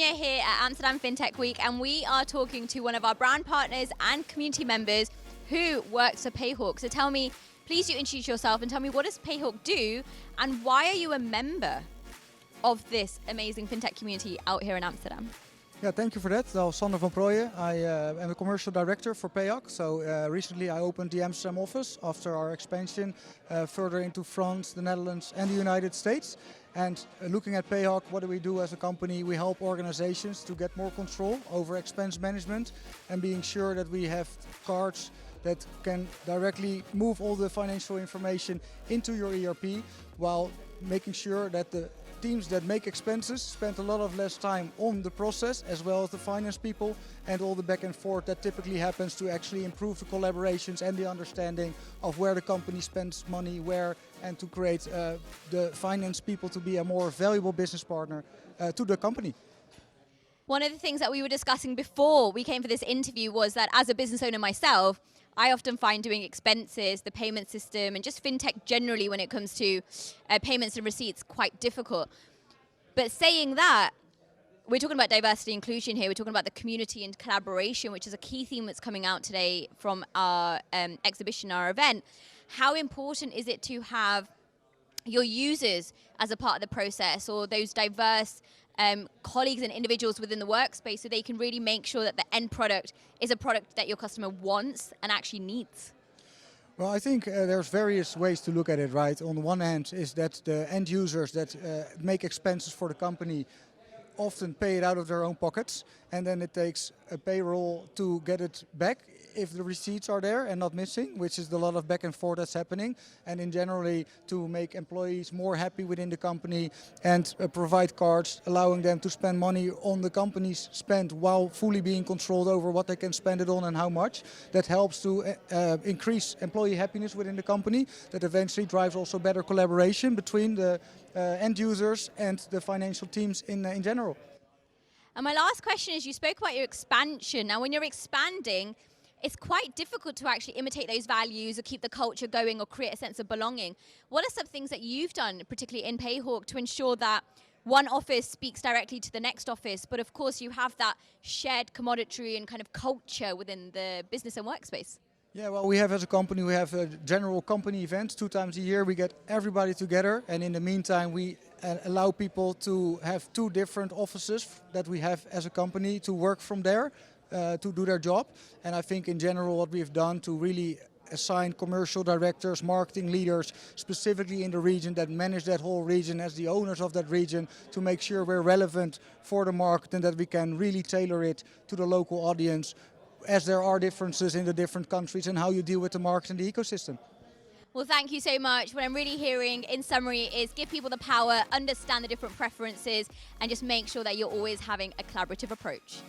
are here at Amsterdam Fintech Week and we are talking to one of our brand partners and community members who works for Payhawk. So tell me, please do introduce yourself and tell me, what does Payhawk do and why are you a member of this amazing fintech community out here in Amsterdam? Yeah, thank you for that. Well, Sander van Prooijen. I am a commercial director for Payhawk. So recently I opened the Amsterdam office after our expansion further into France, the Netherlands and the United States. And looking at Payhawk, what do we do as a company? We help organizations to get more control over expense management and being sure that we have cards that can directly move all the financial information into your ERP while making sure that the teams that make expenses spend a lot of less time on the process, as well as the finance people and all the back and forth that typically happens to actually improve the collaborations and the understanding of where the company spends money where, and to create the finance people to be a more valuable business partner to the company. One of the things that we were discussing before we came for this interview was that as a business owner myself, I often find doing expenses, the payment system, and just fintech generally when it comes to payments and receipts quite difficult. But saying that, we're talking about diversity and inclusion here. We're talking about the community and collaboration, which is a key theme that's coming out today from our exhibition, our event. How important is it to have your users as a part of the process, or those diverse colleagues and individuals within the workspace, so they can really make sure that the end product is a product that your customer wants and actually needs? Well, I think there's various ways to look at it, right? On the one hand is that the end users that make expenses for the company often pay it out of their own pockets, and then it takes a payroll to get it back if the receipts are there and not missing, which is a lot of back and forth that's happening. And in generally to make employees more happy within the company and provide cards allowing them to spend money on the company's spend while fully being controlled over what they can spend it on and how much. That helps to increase employee happiness within the company. That eventually drives also better collaboration between the end users and the financial teams in general. And my last question is, you spoke about your expansion. Now when you're expanding, it's quite difficult to actually imitate those values or keep the culture going or create a sense of belonging. What are some things that you've done, particularly in Payhawk, to ensure that one office speaks directly to the next office, but of course you have that shared commodity and kind of culture within the business and workspace? Yeah, well, we have as a company, we have a general company event 2 times a year. We get everybody together, and in the meantime we allow people to have 2 different offices that we have as a company to work from there. To do their job. And I think in general what we've done to really assign commercial directors, marketing leaders, specifically in the region that manage that whole region as the owners of that region, to make sure we're relevant for the market and that we can really tailor it to the local audience, as there are differences in the different countries and how you deal with the market and the ecosystem. Well, thank you so much. What I'm really hearing in summary is give people the power, understand the different preferences, and just make sure that you're always having a collaborative approach.